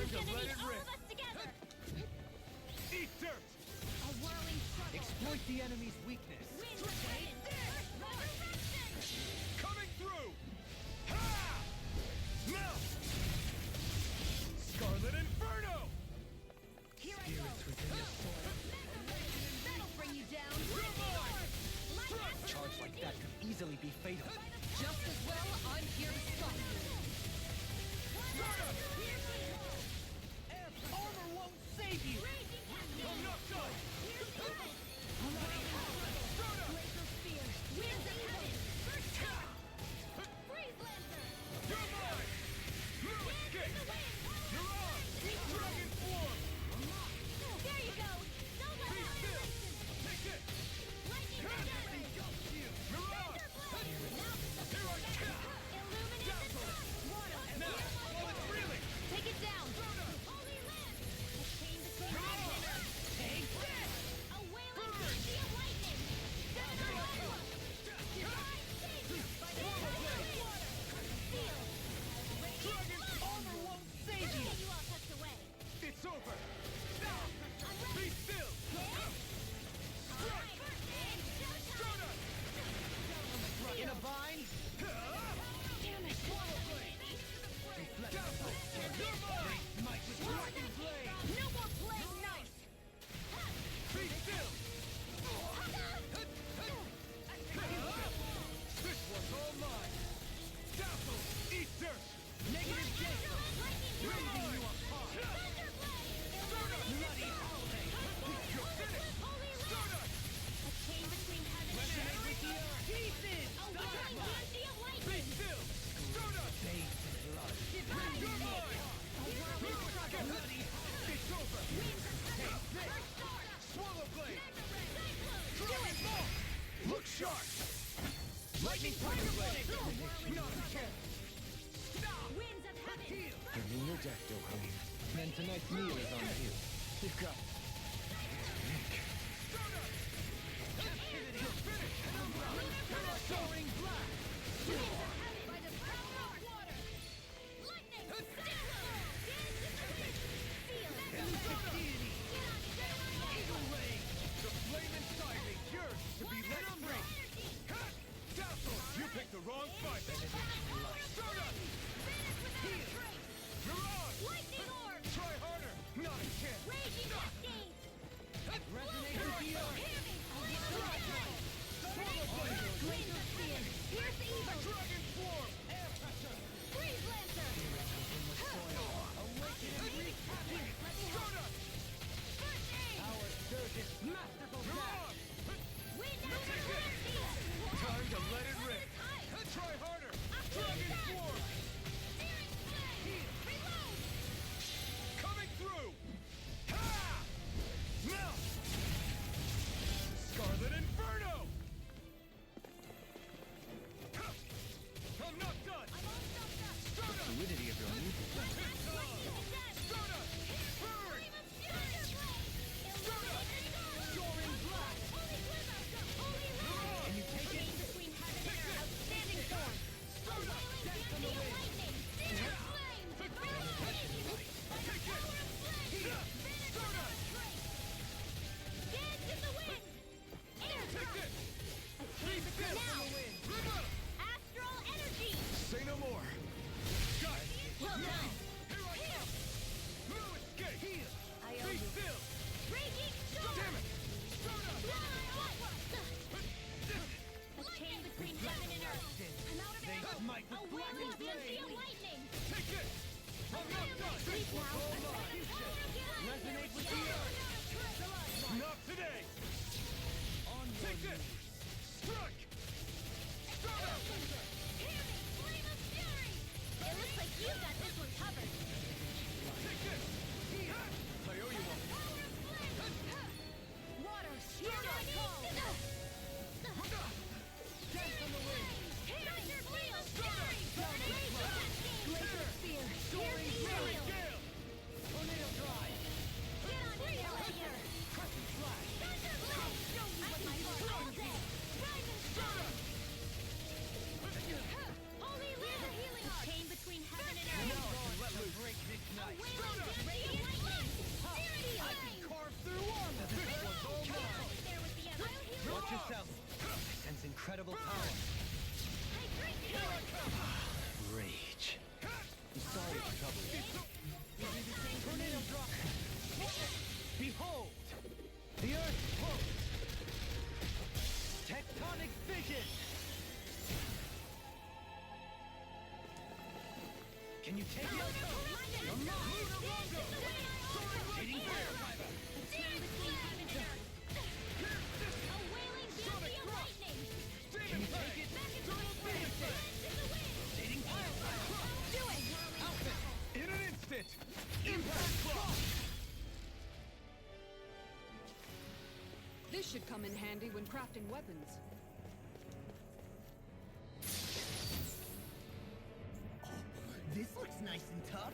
Time to gonna let need it all rip. of us together! Eat dirt! A whirling struggle! Exploit the enemy's weakness. Winds of heaven! Resurrection! Coming through! Ha! Melt! Scarlet Inferno! Here I go! Spirits within the soil. That'll bring you down! Come on! A charge like that could easily be fatal. Just as well, I'm here to stop you! Armor won't save you! I'm not done! Laser Spear! Winds of heaven! First shot! Freeze Lancer! You're mine! No escape! Dance in the wind! You're on! Dragon form! There you go! Don't let Be out still! resistance! Take it! Lightning Strike! You're on! Now Here I come! illuminate the sun! Water! Now, while it's reeling! Take it down! Holy Land! A chain between You're on! lightning! Take this! A wailing energy of lightning! Seven on one! Divine savior! Water! Seal! Dragon! Armor won't save Let's you! get you all tucked away! It's over! I'm Be ready! still! Alright! And showtime! Donut! In a bind? Damn it! You're mine! Might with Dragon Blade! No more playing nice! Be still! This one's all mine! Dazzle! Eat dirt! Negative gate! Rending you apart! Bloody holiday! You're finished! Donut! A chain between heaven and Resonate earth. with the earth! Pieces! A whirling energy of Be lightning. still! Donut! Bathed in blood! Divine You're savior. mine! A whirling struggle. Bloody holiday! It's over! Winds of heaven. Take this! First star. Swallow blade! Cyclone. Dragon ball! Look sharp! Lightning Tiger Blade! Not again! Winds of heaven. Give me your death, Dokkan. Then tonight's meal is on you. You've got... Donut! Captivity! You're finished! Soaring blast! Winds of heaven. By the power of water. Lightning. Cyclone. Dance in the wind. Feel. Deity! Get on, get on. Eagle Ray! The flame inside me yearns to be let free! Energy. Cut! Dazzle! You picked the wrong fight! Donut! Vanish without a trace. You're on! Lightning orb. Try harder! Not a chance! Raging cascade. Resonate with the earth! Hear me. Flame of fury. Swallow blade! Winds of fear. Pierce evil. Dragon form! Air pressure! Freeze Lancer. Awaken and wreak havoc! Let me help. Donut! First aid. Our surge's masterful You're dash! on! Wind after wind. Time to let it rip! Tight. Try harder! Octane Dragon Dash. form! Searing flame. Reload. Coming through! Ha! Melt! Scarlet Inferno! Ha! I'm not done! I'm all stuffed up. Donut! Fluidity of your movement. Lightning attack. Donut! Burn! Flame of fury. Illuminate the dark. Soaring blast! Holy glimmer. Holy light. Can you take Chain it? between heaven and earth. Outstanding storm. A wailing beauty of lightning. Searing flame. Reload. By the Take it. power of flame. Vanish without a trace. Dance in the wind. Air Take drop. this! A chain between Now! now. Live up! Astral energy. Say no more! Got it! Well done. Here I come! No escape! Heal! I Be owe you. still! Raging storm. Damn it! Donut! A chain between heaven and earth. I'm out of They ammo. smite with A black whirling and beauty flame. of lightning. Take it! I'm not done! Sleep now. All mine! Resonate with the earth! Not today! Onward! Take this! Strike! Donut! Hear me, flame of fury! It looks like you got this one covered. Take this! I owe you one! Power of flame! Water, you're not called! Dance on the wind! Thunder flame of fury! Raging cascade! Glacier spear! Soaring Pierce Fairy steel! Gale! Tornado drive! Get on here, later! Crescent flash! Thunder blade! Show me what my heart all day! Rise and Can you take it? Lightning! Shading fire! Stand between heaven and earth! A wailing Bambi of lightning! Can you take it? Back into the wind! Into the wind! Shading fire! Do it! In an instant! Impact Claw! This should come in handy when crafting weapons. This looks nice and tough.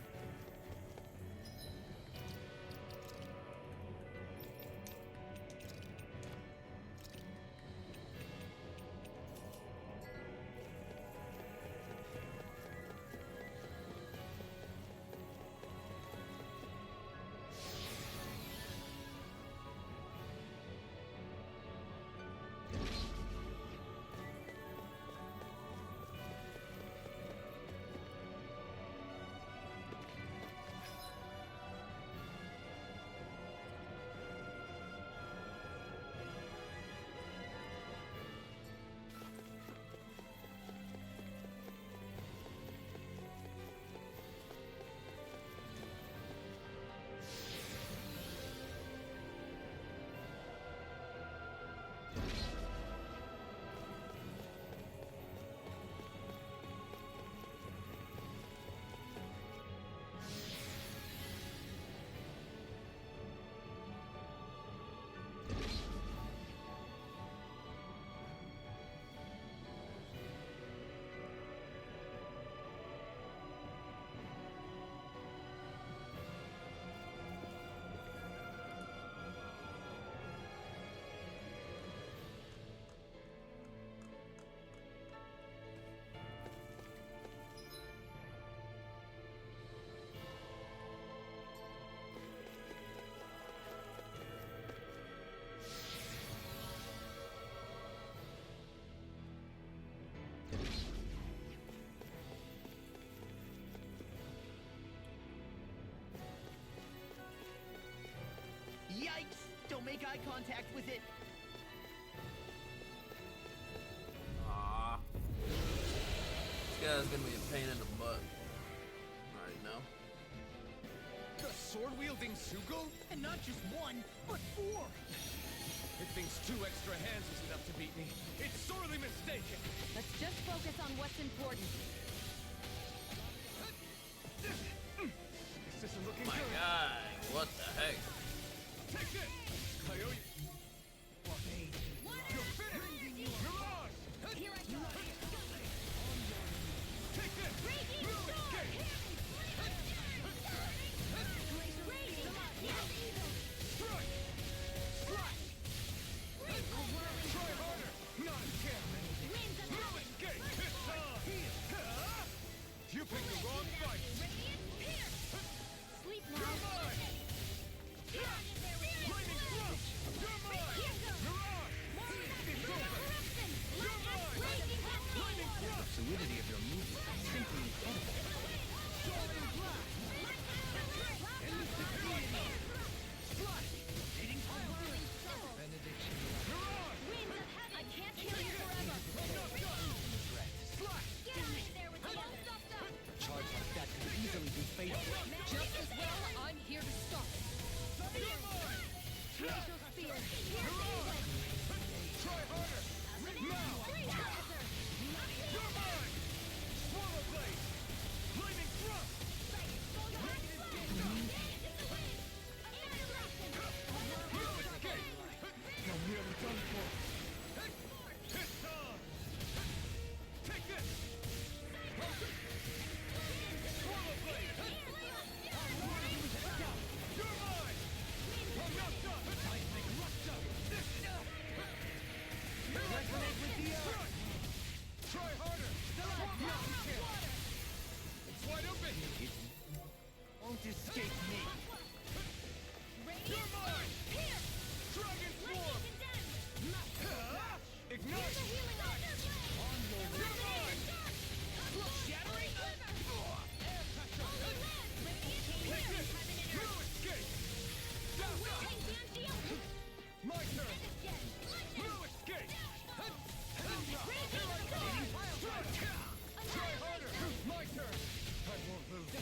Yikes! Don't make eye contact with it. Ah, this guy's gonna be a pain in the butt. I already know. The sword-wielding Sugo? And not just one, but four. It thinks 2 extra hands is enough to beat me. It's sorely mistaken. Let's just focus on what's important. This isn't looking My good. guy, what the heck? Take this! Coyote! You're finished! Mirage! Here I go! Take this! Raging No sword! escape! Raging! Strike! Slash! Try harder! Not a chance! Winds of No heaven! escape! It's on! You picked the wrong fight! Sleep now! You're mine! Lightning thrust! You're mine! Mirage! It's over! You're mine! Lightning thrust! Fluidity of your movement is simply incredible. Slash! Benediction. Mirage! Winds of heaven! I can't kill you forever! Slash! Get out of there with the others! Charge like that could easily be fatal. Just as well, I'm here to stop it. You're mine! Glacial spear! Mirage! Try harder! Now! You're mine! Swallow blade! Lightning thrust! No escape! You're nearly done for. It's on! Take this! Swallow blade! You're mine! I'm not done! Resonate with the earth. Try harder! Now you can! It's wide open! Won't escape me. You're mine! Dragon Swarm! Ignite! You're mine! Shattering! Take this! No escape! My turn! No escape! Here I go! Try harder! My turn! I won't lose.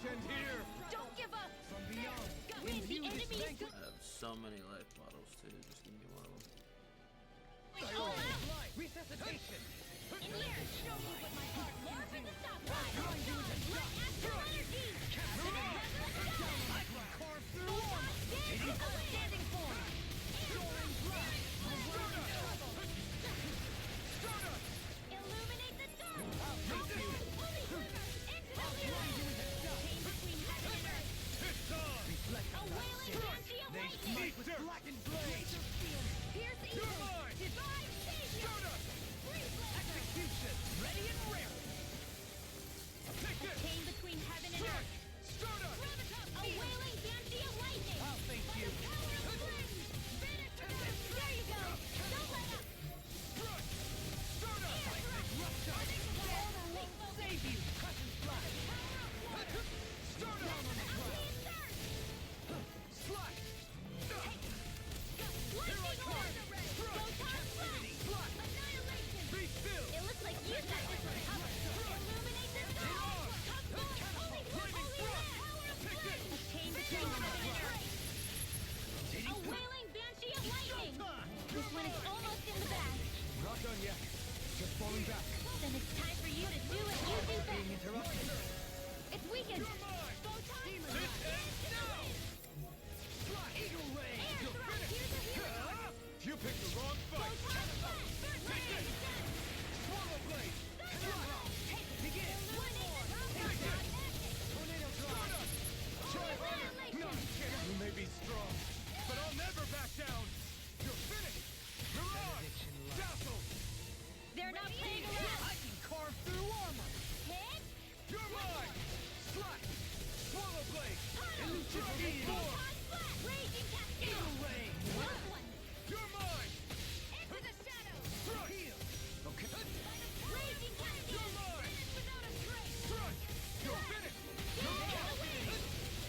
end here. Don't give up! From beyond. When the enemy is good, I have so many life bottles too. Just give me one of them. all out! Resuscitation. In here! Show me what my heart more for the stop line! Let astral energy! Carve through armor. Outstanding form! Illuminate the dark! Holy into the mirror! Chain between heaven and earth! It's on. Reflect A wailing banshee of They lightning! meet with blackened blade. Pierce evil! mine! Divine savior! Breathe laser! Execution. Ready and rare. Take this. Chain between heaven and earth! A wailing banshee of lightning! I'll thank By you. the power of flames! There you go! Don't let up! Save you. Crescent flash. Start down on the ground. Slash. Lightning orb! Photon flash! Annihilation! Be still. It looks like you got this one covered. Illuminate the sky! Come forth! Holy power of flame! A chain between heaven and earth! A wailing banshee of lightning! This one is almost in the bag. Not done yet. Just falling back. Then it's time for you to do what you do Being best. interrupted. It's weakened. Photon flash! Eagle ray. Air thrust! Here's a hero! You picked the wrong fight. Photon flash! First ray! Swallow blade. Begin! Tornado drive. Annihilation! You may be strong, but I'll never back down. You're finished. Mirage. Dazzle. They're not playing around! I can carve through armor. Hit! You're mine. Slash. Swallow blade. Tunnel! Dragon form. Photon flash! Raging cascade! Eagle ray. Last one! You're mine. Into the shadows! Thrust. Okay. Raging cascade! You're mine. Finish without a trace! Thrust. You're finished. Get out of the way!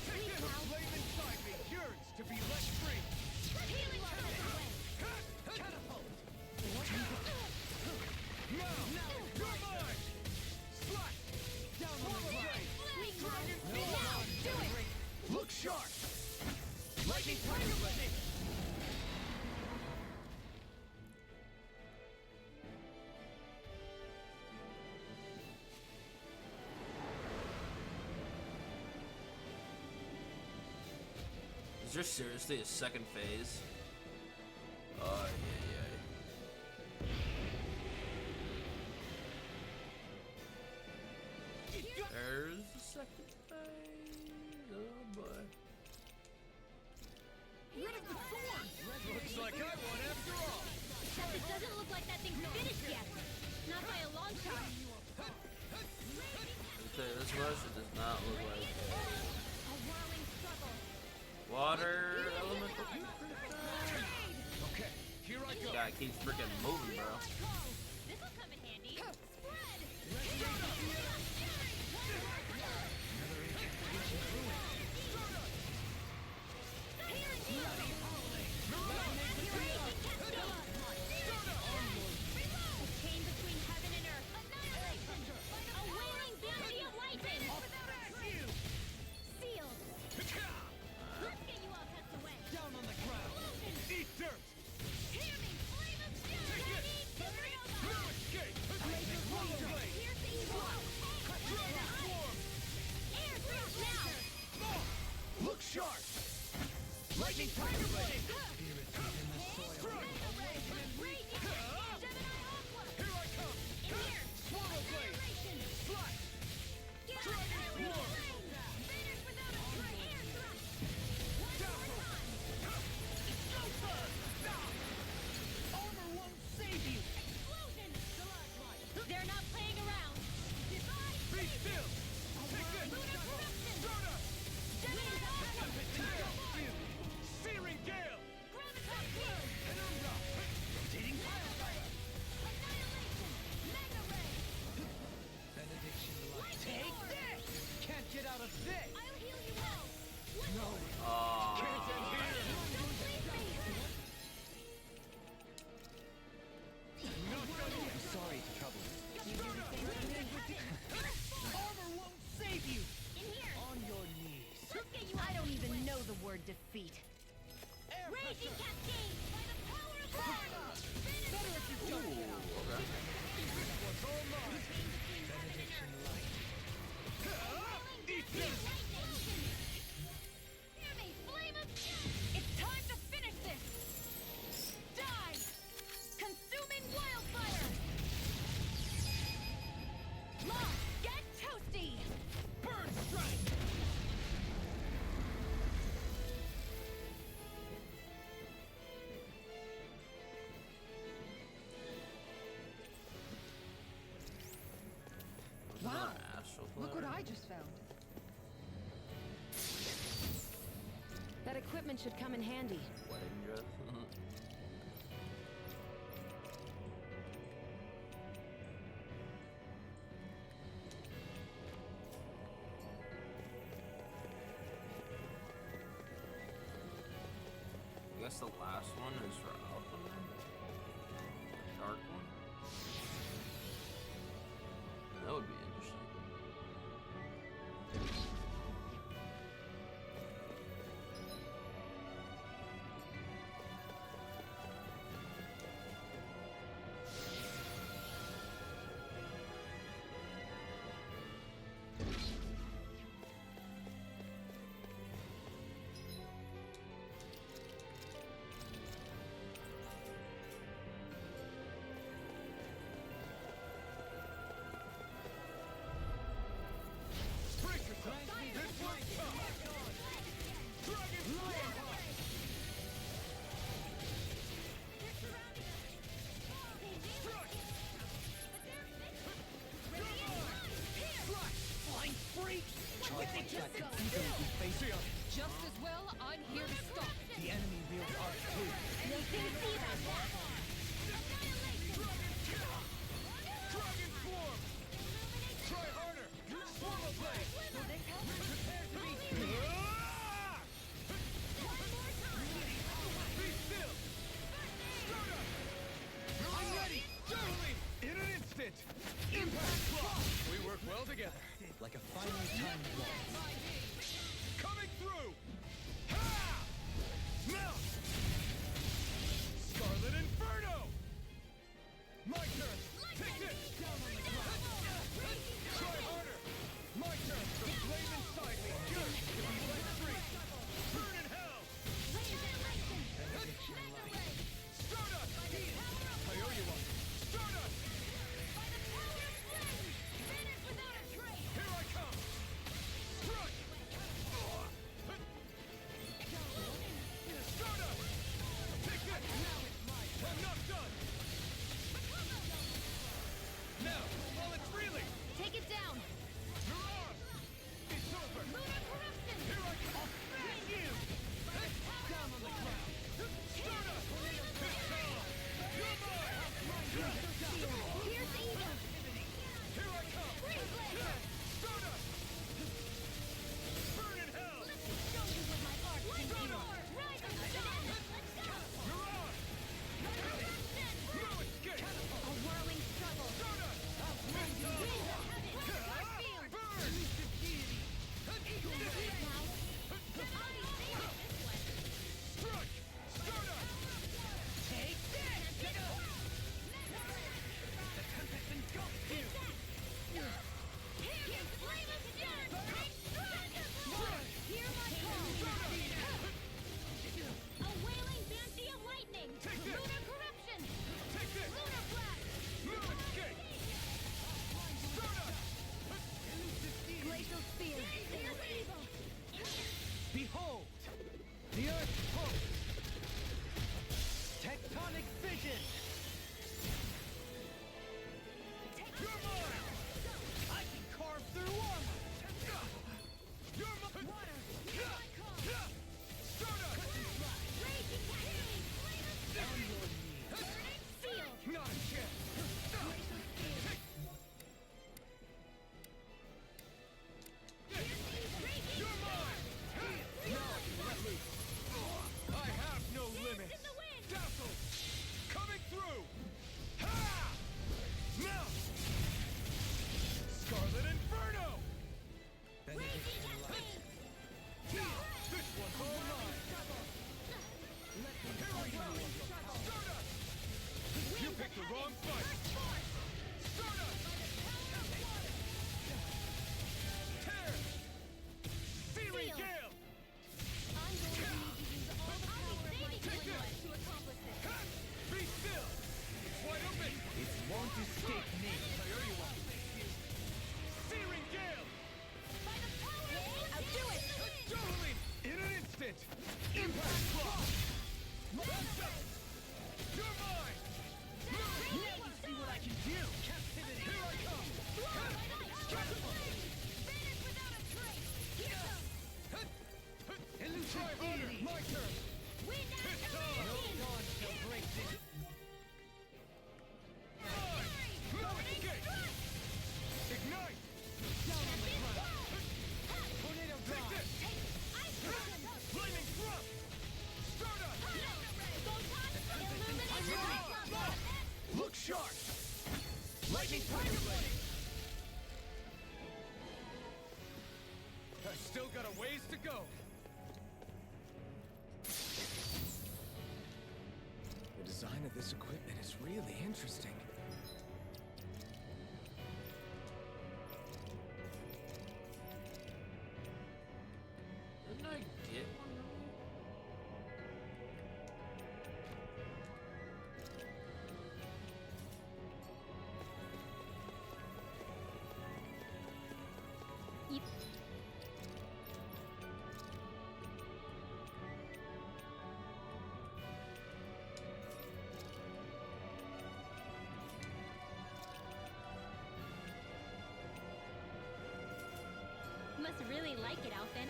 Take this. The flame inside me yearns to be let free. Healing turret away! Catapult. Now, you're mine. Slash. Down on the blade. Dragon form. Do it! Look sharp. Lightning tiger ready. Is there seriously a second phase? Oh yeah. There's the second phase. Oh boy. Rid of the sword! Looks like I won after all. It doesn't look like that thing's finished yet. Not by a long shot. I'll tell you this much, it does not look like A whirling struggle. water elemental. Okay, here I go. Guy keeps freaking moving, bro. This'll come in handy. Spread! A chain between heaven and earth. Annihilation! A wailing banshee of lightning! Sealed! Let's get you all tucked away! Down on the ground. Eat dirt. Hear me! Flame of steel! Ready? No escape. Swallow blade. Here's the evil! Dragon form. Air thrust now! Look sharp. Lightning tiger ready. Here I come. Swallow blade. Slash. Dragon form. Armor won't save you. They're not playing around. Be still. Take this. Soda. Searing gale. I just found. That equipment should come in handy. Wedding dress. I guess the last one is for Alpha. Dark one. That would be interesting. Break yourself! This one's tough! Dragon Slayer! They're surrounding us. Strike! Strike! Flying freak! Charge They like just that go can easily be faced. Just as well, I'm here to stop it. The enemy wields ours too. Nothing to see about that. Dragon Swarm! Try harder! Swarm of blade! Prepare to be... Ah! Be still! Start up! I'm ready! Totally! In an instant! Impact block! We work well together. Like a finely timed ball. Coming through! Ha! Mount! Scarlet Inferno! My turn! Take this! Down on the ground! Try harder! My turn! The flame inside me yearns to be let free! Burn in hell! Stardust! I owe you one! Stardust! Here I come! Strike! Stardust! Take this! I'm not done! Now, while it's reeling! Take it down. Mirage! It's over! Lunar corruption. Here I come! Get you! Down on the ground! Stardust! It's on! You're mine! Here's evil. Here I come! Freeze laser. Stardust! Burn in hell! Show you what my art can do. Stardust! Rise of the sun. Let's go. Mirage! Corruption. No escape! A whirling struggle. Stardust! It's on! Field. Burn! Now. Strike! Stardust! Take this! The tempest engulfs you! Hear flame of stern. Hear my call. A wailing banshee of lightning. Take this. Lunar corruption. Take this! Lunar blast. No escape! Stardust! Glacial spear. Here's evil. Behold! The Earth pulse! Tectonic vision! You're mine! I can carve through armor! You're mine! Water! Stardust! Raging cascade. Flame of stern. Burning seal. Not a chance! You're mine! Now I can let loose! I have no limits! in the wind. Dazzle! Coming through! still got a ways to go. The design of this equipment is really interesting. Didn't I get one? You- Must really like it, Alphen.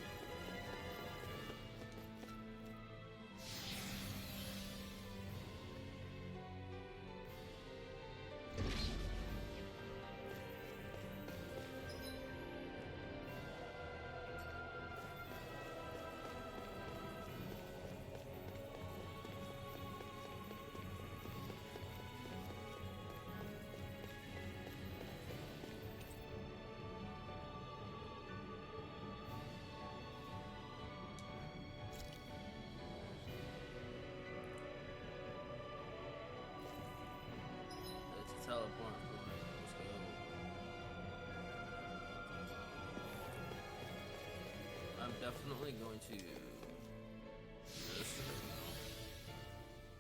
It's a teleport point. Let's go. I'm definitely going to do this.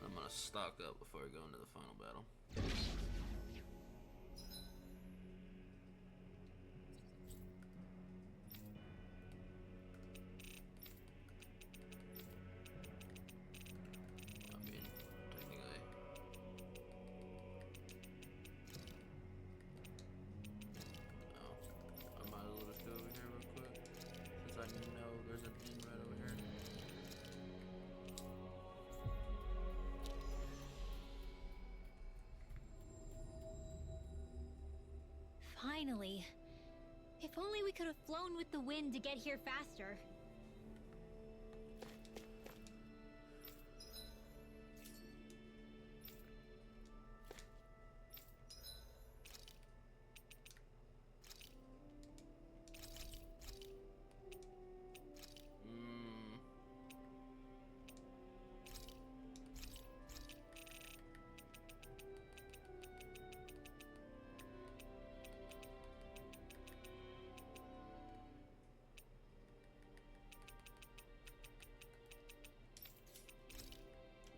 I'm gonna stock up before I go into the final battle. I mean, technically. No. I might as well just go over here real quick. Since I know there's an inn right over here. Finally. If only we could have flown with the wind to get here faster. Mm.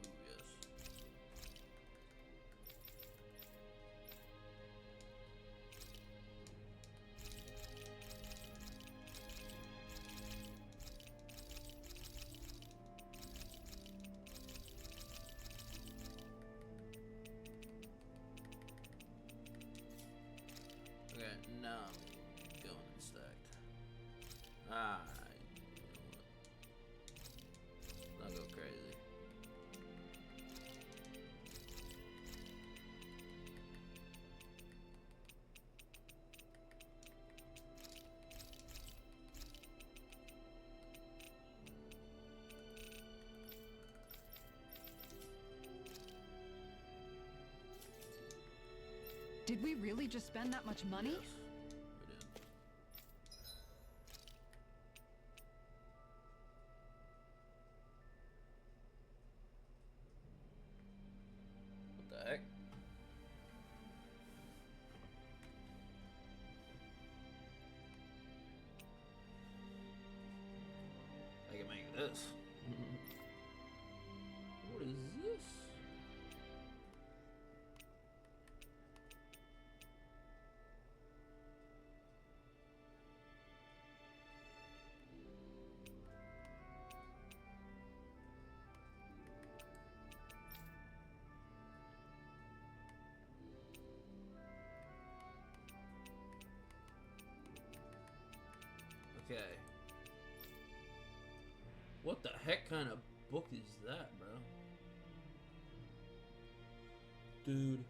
Ooh, yes. Okay, now I'm going and stacked. Ah, you know what? I'll go crazy. Did we really just spend that much money? Yes, we did. What the heck? I can make this. What is this? Okay. What the heck kind of book is that, bro? Dude,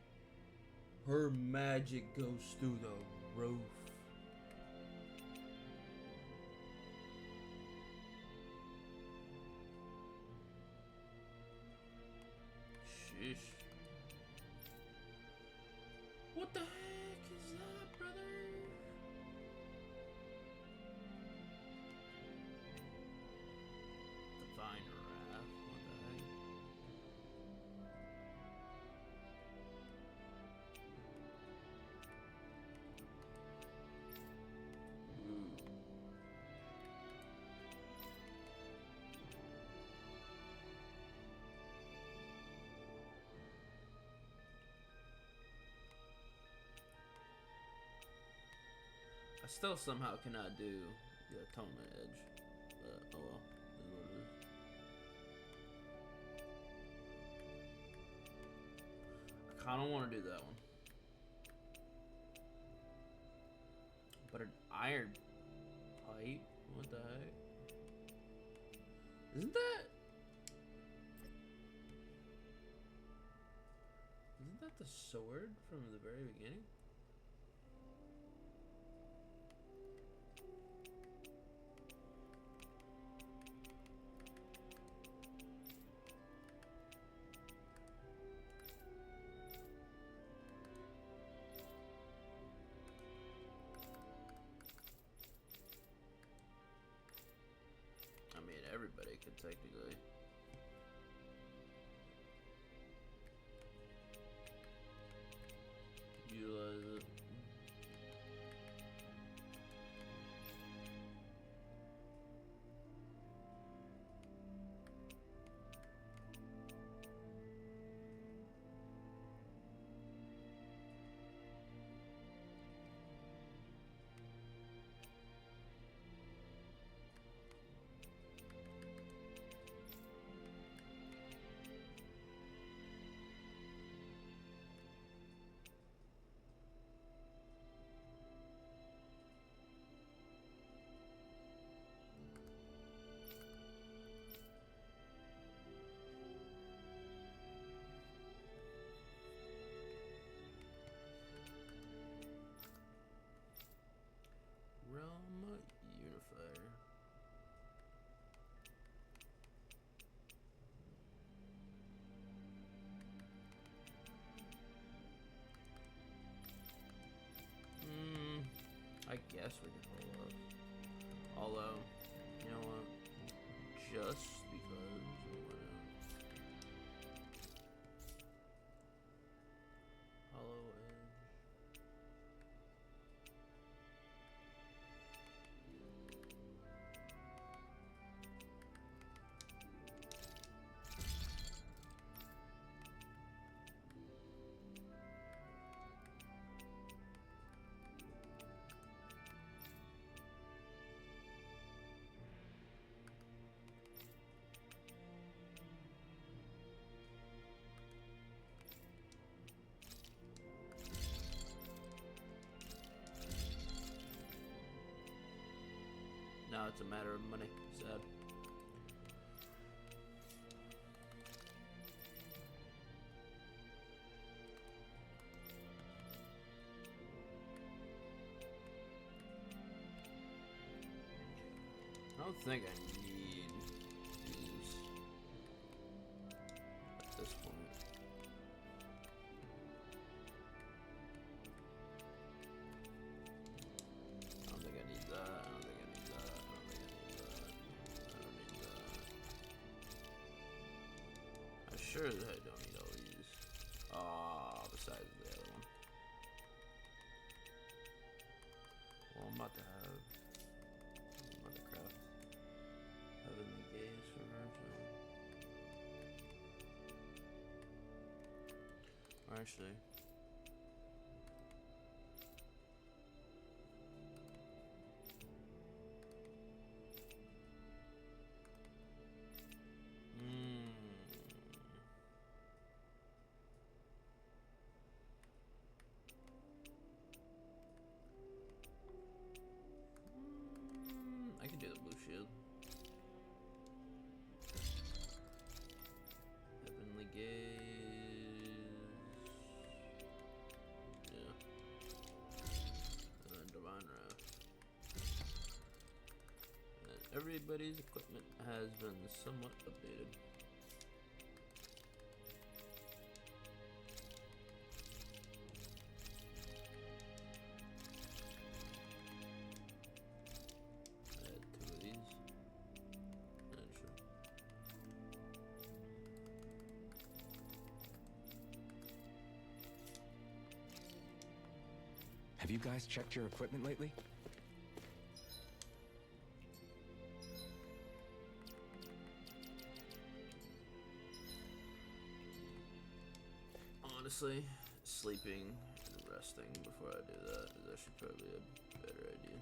her magic goes through the roof. Sheesh. What the heck is that, brother? I still somehow cannot do the Atonement Edge. But, oh well. Is what it is. I kinda wanna do that one. But an iron pipe? What the heck? Isn't that the sword from the very beginning? I mean, everybody could technically. Utilize it. Realm Unifier. I guess we can pull up. Although, you know what? Just because. Hollow Edge. Now it's a matter of money. Sad. I don't think I need these at this point. I don't think I need that. I don't think I need that. I don't think I need that. I don't need that. I sure as heck don't need all these. Besides the other one. Well, I'm about to have. I'm about to craft Heavenly Gaze for merchant. Or actually. I can do the blue shield. Heavenly Gaze. Yeah. And then Divine Wrath. And everybody's equipment has been somewhat updated. Have you guys checked your equipment lately? Honestly, sleeping and resting before I do that is actually probably a better better idea.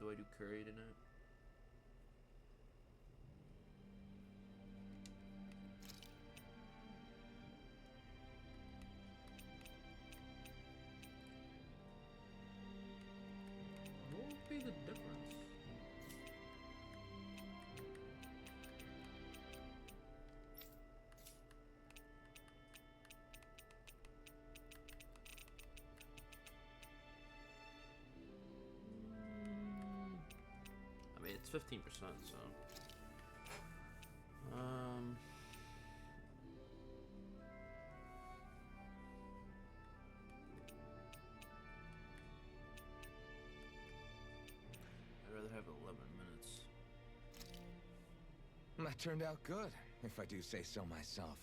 Do I do curry tonight? What would be the difference? I mean, it's 15%, so. I'd rather have 11 minutes. That turned out good, if I do say so myself.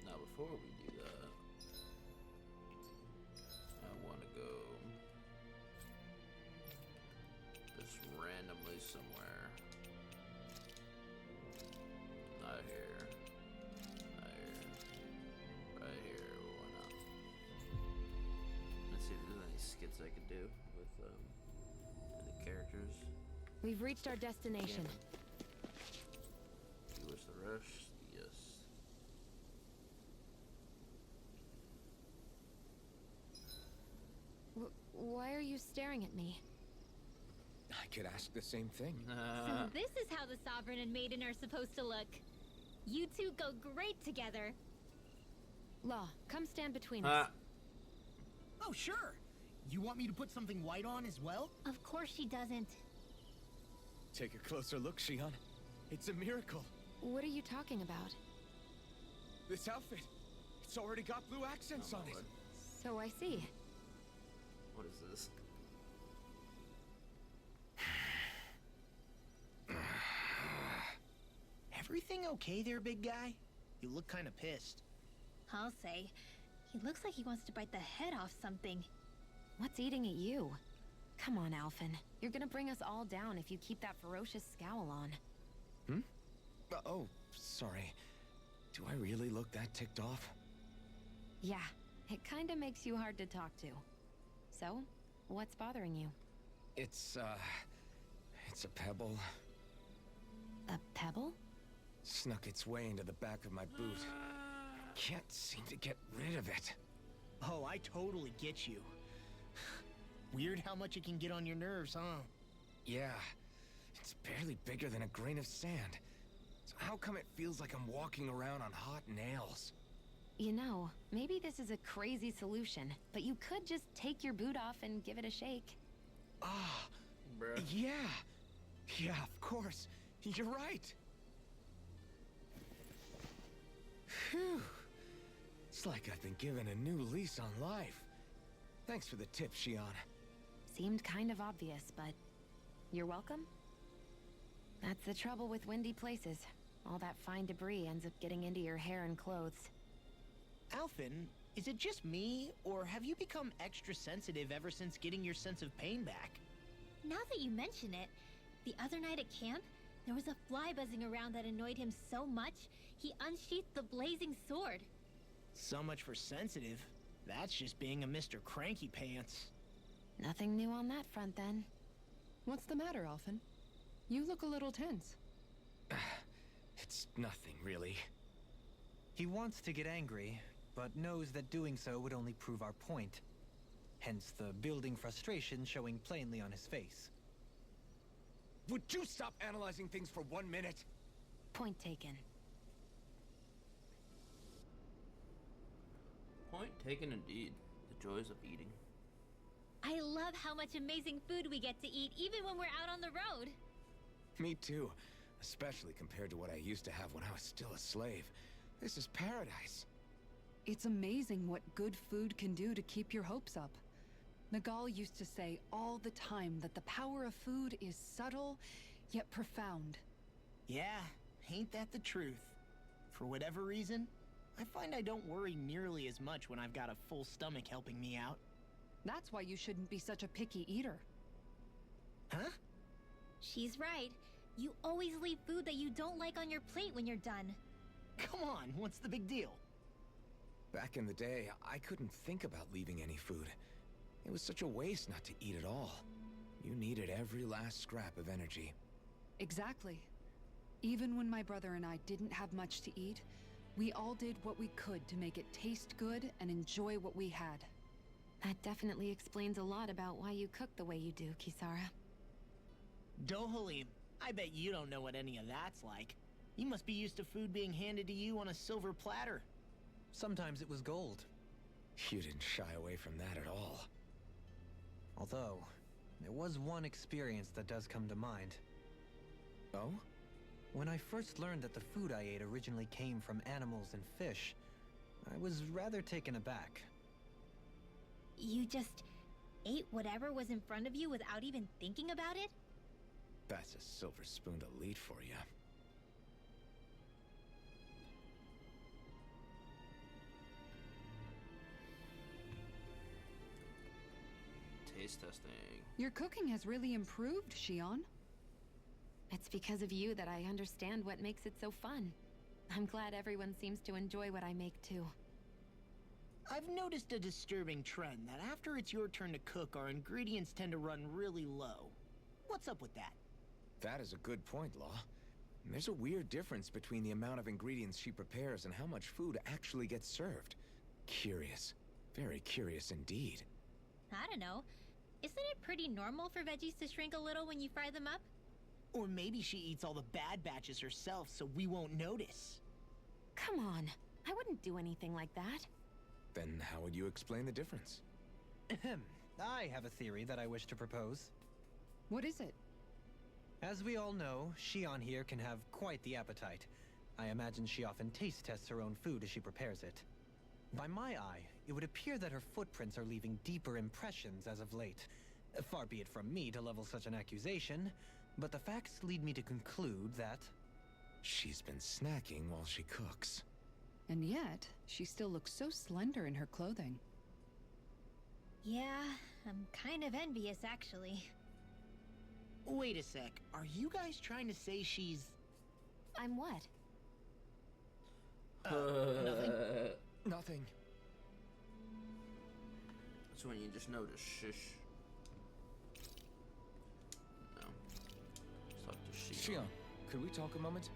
Now, before we do that, I want to go just randomly somewhere. Not here. Not here. Right here. Why not? Let's see if there's any skits I can do with any characters. We've reached our destination. You wish the rush? Yes. Why are you staring at me? I could ask the same thing. So this is how the Sovereign and Maiden are supposed to look. You two go great together. Law, come stand between us. Oh, sure. You want me to put something white on as well? Of course she doesn't. Take a closer look, Shion. It's a miracle. What are you talking about? This outfit, it's already got blue accents Oh, on my it. lord. So I see. What is this? Everything okay there, big guy? You look kind of pissed. I'll say. He looks like he wants to bite the head off something. What's eating at you? Come on, Alphen. You're gonna bring us all down if you keep that ferocious scowl on. Oh, sorry. Do I really look that ticked off? Yeah, it kinda makes you hard to talk to. So, what's bothering you? It's a pebble. A pebble? Snuck its way into the back of my boot. Can't seem to get rid of it. Oh, I totally get you. Weird how much it can get on your nerves, huh? Yeah, it's barely bigger than a grain of sand. So how come it feels like I'm walking around on hot nails? You know, maybe this is a crazy solution, but you could just take your boot off and give it a shake. Ah, Bruh. yeah. Yeah, of course. You're right. Phew. It's like I've been given a new lease on life. Thanks for the tip, Shion. Seemed kind of obvious, but you're welcome? That's the trouble with windy places. All that fine debris ends up getting into your hair and clothes. Alphen, is it just me, or have you become extra sensitive ever since getting your sense of pain back? Now that you mention it, the other night at camp, there was a fly buzzing around that annoyed him so much, he unsheathed the blazing sword. So much for sensitive. That's just being a Mr. Cranky Pants. Nothing new on that front, then. What's the matter, Alphen? You look a little tense. It's nothing, really. He wants to get angry, but knows that doing so would only prove our point. Hence the building frustration showing plainly on his face. Would you stop analyzing things for 1 minute? Point taken. Point taken indeed. The joys of eating. I love how much amazing food we get to eat, even when we're out on the road. Me too. Especially compared to what I used to have when I was still a slave. This is paradise. It's amazing what good food can do to keep your hopes up. Nagal used to say all the time that the power of food is subtle, yet profound. Yeah, ain't that the truth? For whatever reason, I find I don't worry nearly as much when I've got a full stomach helping me out. That's why you shouldn't be such a picky eater. Huh? She's right. You always leave food that you don't like on your plate when you're done. Come on, what's the big deal? Back in the day, I couldn't think about leaving any food. It was such a waste not to eat at all. You needed every last scrap of energy. Exactly. Even when my brother and I didn't have much to eat, we all did what we could to make it taste good and enjoy what we had. That definitely explains a lot about why you cook the way you do, Kisara. Dohalim, I bet you don't know what any of that's like. You must be used to food being handed to you on a silver platter. Sometimes it was gold. You didn't shy away from that at all. Although, there was one experience that does come to mind. Oh? When I first learned that the food I ate originally came from animals and fish, I was rather taken aback. You just ate whatever was in front of you without even thinking about it? That's a silver-spooned elite for you. Taste testing. Your cooking has really improved, Shion. It's because of you that I understand what makes it so fun. I'm glad everyone seems to enjoy what I make too. I've noticed a disturbing trend that after it's your turn to cook, our ingredients tend to run really low. What's up with that? That is a good point, Law. There's a weird difference between the amount of ingredients she prepares and how much food actually gets served. Curious. Very curious indeed. I don't know. Isn't it pretty normal for veggies to shrink a little when you fry them up? Or maybe she eats all the bad batches herself so we won't notice. Come on, I wouldn't do anything like that. Then how would you explain the difference? Ahem. I have a theory that I wish to propose. What is it? As we all know, Shion here can have quite the appetite. I imagine she often taste tests her own food as she prepares it. By my eye, it would appear that her footprints are leaving deeper impressions as of late. Far be it from me to level such an accusation, but the facts lead me to conclude that... She's been snacking while she cooks. And yet, she still looks so slender in her clothing. Yeah, I'm kind of envious actually. Wait a sec, are you guys trying to say she's... I'm what? Nothing. Nothing. That's when you just know to shush. No. Let's talk to Shion. Shion, could we talk a moment?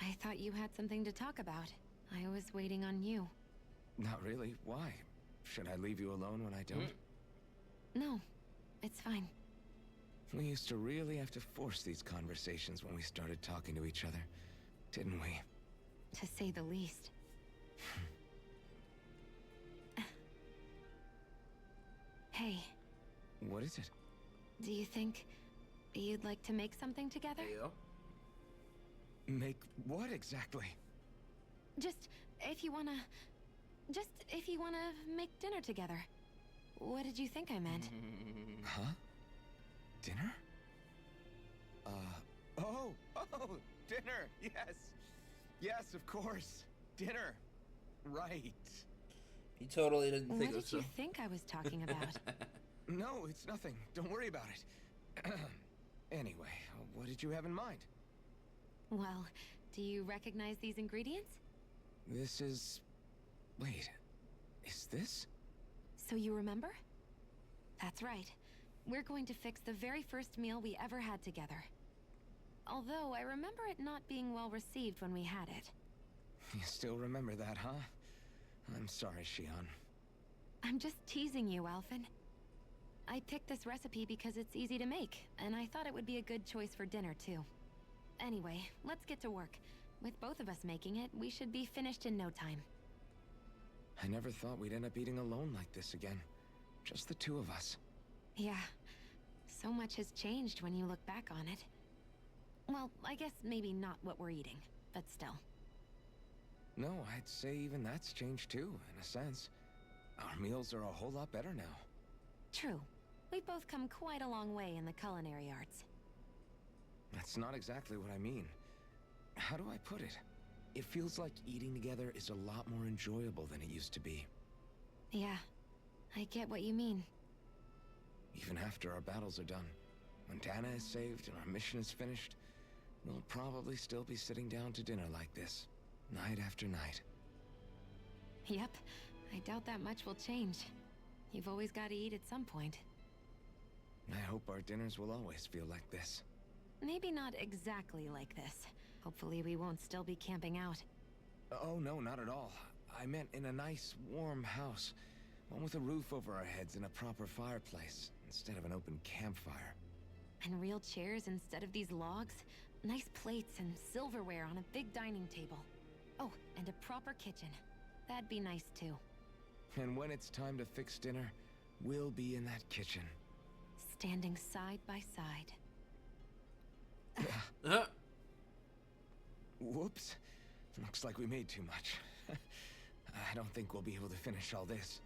I thought you had something to talk about. I was waiting on you. Not really. Why? Should I leave you alone when I don't? No, it's fine. We used to really have to force these conversations when we started talking to each other, didn't we? To say the least. Hey, What is it? do you think you'd like to make something together? Yeah. Make what exactly? Just if you wanna make dinner together. What did you think I meant? Huh? Dinner? Oh, dinner! Yes! Yes, of course! Dinner! Right. He totally didn't What think did of so. you think I was talking about? No, it's nothing. Don't worry about it. Anyway, what did you have in mind? Well, do you recognize these ingredients? This is... Wait, is this? So you remember? That's right. We're going to fix the very first meal we ever had together. Although I remember it not being well received when we had it. You still remember that, huh? I'm sorry, Shion. I'm just teasing you, Alphen. I picked this recipe because it's easy to make, and I thought it would be a good choice for dinner, too. Anyway, let's get to work. With both of us making it, we should be finished in no time. I never thought we'd end up eating alone like this again. Just the two of us. Yeah, so much has changed when you look back on it. Well, I guess maybe not what we're eating, but still. No, I'd say even that's changed too, in a sense. Our meals are a whole lot better now. True. We've both come quite a long way in the culinary arts. That's not exactly what I mean. How do I put it? It feels like eating together is a lot more enjoyable than it used to be. Yeah, I get what you mean. Even after our battles are done, when Dana is saved and our mission is finished, we'll probably still be sitting down to dinner like this, night after night. Yep, I doubt that much will change. You've always got to eat at some point. I hope our dinners will always feel like this. Maybe not exactly like this. Hopefully we won't still be camping out. Oh no, not at all. I meant in a nice, warm house. One with a roof over our heads and a proper fireplace, instead of an open campfire. And real chairs instead of these logs. Nice plates and silverware on a big dining table. Oh, and a proper kitchen. That'd be nice too. And when it's time to fix dinner, we'll be in that kitchen. Standing side by side. Whoops. Looks like we made too much. I don't think we'll be able to finish all this.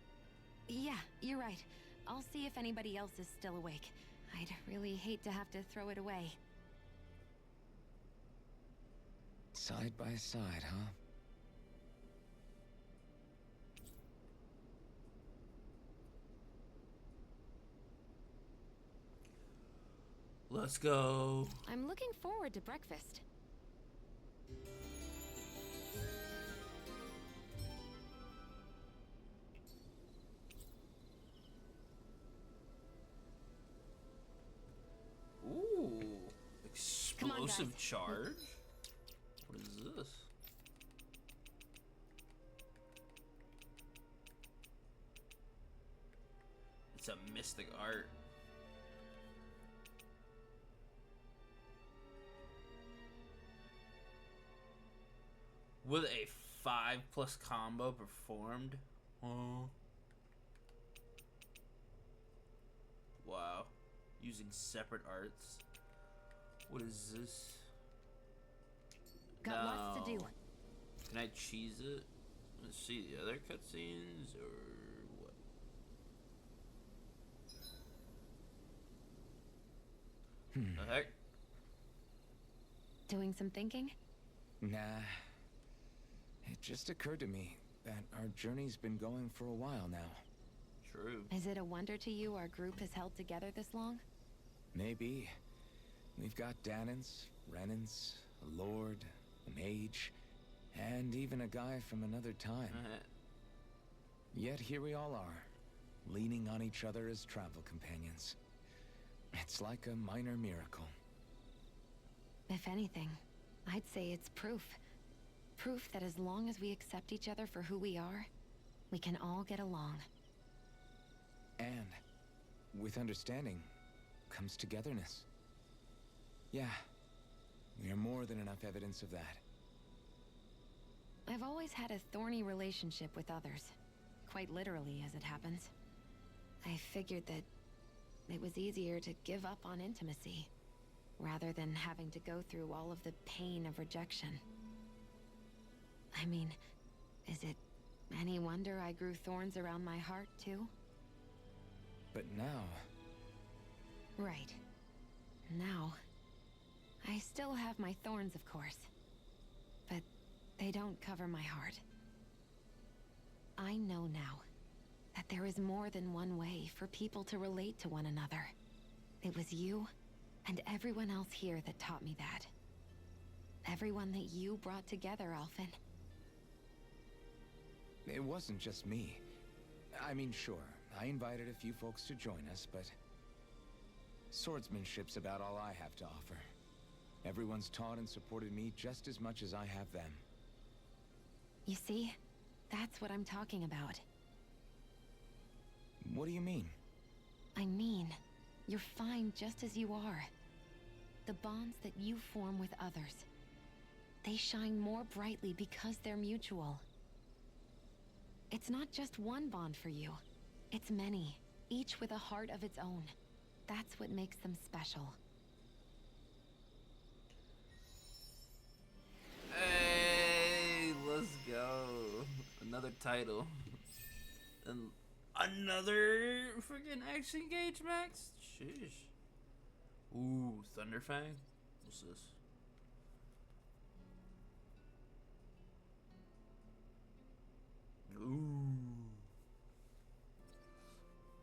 Yeah, you're right. I'll see if anybody else is still awake. I'd really hate to have to throw it away. Side by side, huh? Let's go. I'm looking forward to breakfast. Ooh. Come on, guys. Explosive charge? What is this? It's a mystic art. With a 5+ combo performed? Oh. Wow. Using separate arts. What is this? Got lots to do. Can I cheese it? Let's see the other cutscenes or what? The heck? Doing some thinking? Nah. It just occurred to me that our journey's been going for a while now. True. Is it a wonder to you our group has held together this long? Maybe. We've got Danans, Renans, a lord, a mage, and even a guy from another time. Yet here we all are, leaning on each other as travel companions. It's like a minor miracle. If anything, I'd say it's proof. Proof that as long as we accept each other for who we are, we can all get along. And with understanding comes togetherness. Yeah, we are more than enough evidence of that. I've always had a thorny relationship with others. Quite literally, as it happens. I figured that it was easier to give up on intimacy, rather than having to go through all of the pain of rejection. I mean, is it any wonder I grew thorns around my heart, too? But now... Right. Now... I still have my thorns, of course. But they don't cover my heart. I know now that there is more than one way for people to relate to one another. It was you and everyone else here that taught me that. Everyone that you brought together, Alphen. It wasn't just me. I mean, sure, I invited a few folks to join us, but... swordsmanship's about all I have to offer. Everyone's taught and supported me just as much as I have them. You see? That's what I'm talking about. What do you mean? I mean, you're fine just as you are. The bonds that you form with others, they shine more brightly because they're mutual. It's not just one bond for you. It's many, each with a heart of its own. That's what makes them special. Hey, let's go. Another title. And Another freaking X Engage Max? Sheesh. Ooh, Thunderfang? What's this? Ooh.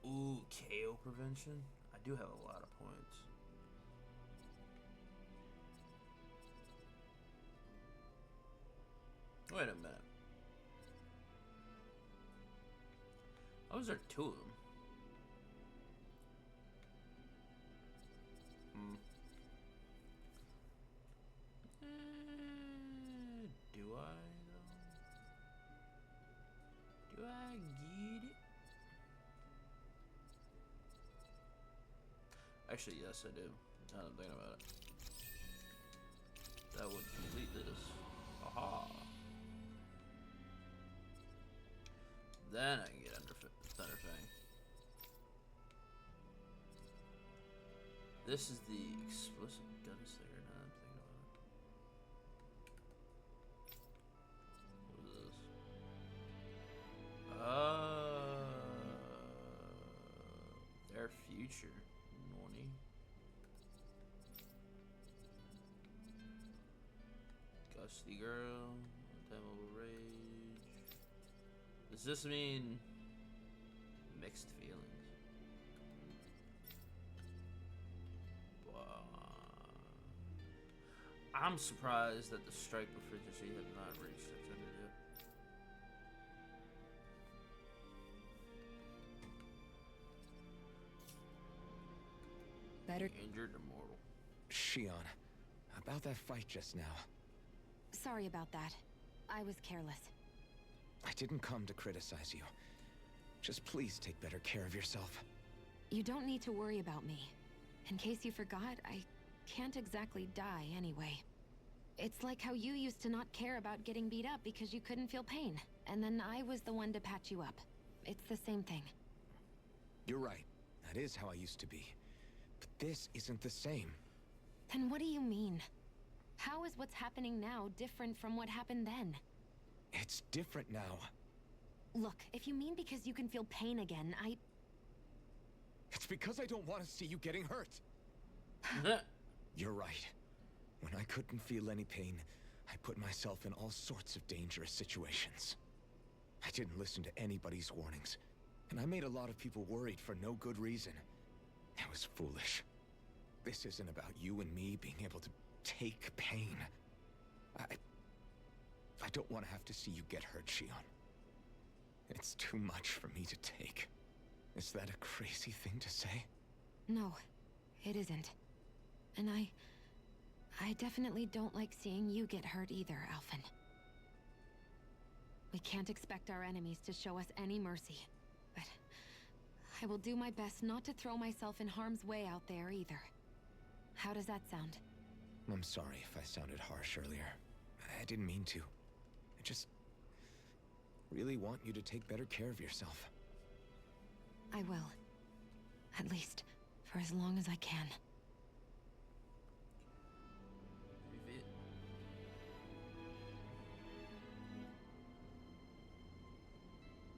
Ooh, KO prevention? I do have a lot of points. Wait a minute. Oh, is there two of them? Do I though? Do I get it? Actually, yes, I do. Now that I'm thinking about it. That would complete this. Aha. Then I can get under Thunderfang. This is the explicit gunslinger. Now I'm thinking about it. What is this? Their future. Noni. Gusty girl. Time of rage. Does this mean mixed feelings? Wow. I'm surprised that the strike proficiency has not reached 600 yet. Better. Injured immortal. Shion, about that fight just now. Sorry about that. I was careless. I didn't come to criticize you. Just please take better care of yourself. You don't need to worry about me. In case you forgot, I can't exactly die anyway. It's like how you used to not care about getting beat up because you couldn't feel pain, and then I was the one to patch you up. It's the same thing. You're right. That is how I used to be. But this isn't the same. Then what do you mean? How is what's happening now different from what happened then? It's different now. Look, if you mean because you can feel pain again, It's because I don't want to see you getting hurt. You're right. When I couldn't feel any pain, I put myself in all sorts of dangerous situations. I didn't listen to anybody's warnings, and I made a lot of people worried for no good reason. It was foolish. This isn't about you and me being able to take pain. I don't want to have to see you get hurt, Shion. It's too much for me to take. Is that a crazy thing to say? No, it isn't. And I definitely don't like seeing you get hurt either, Alphen. We can't expect our enemies to show us any mercy, but I will do my best not to throw myself in harm's way out there either. How does that sound? I'm sorry if I sounded harsh earlier. I didn't mean to. I just really want you to take better care of yourself. I will. At least, for as long as I can.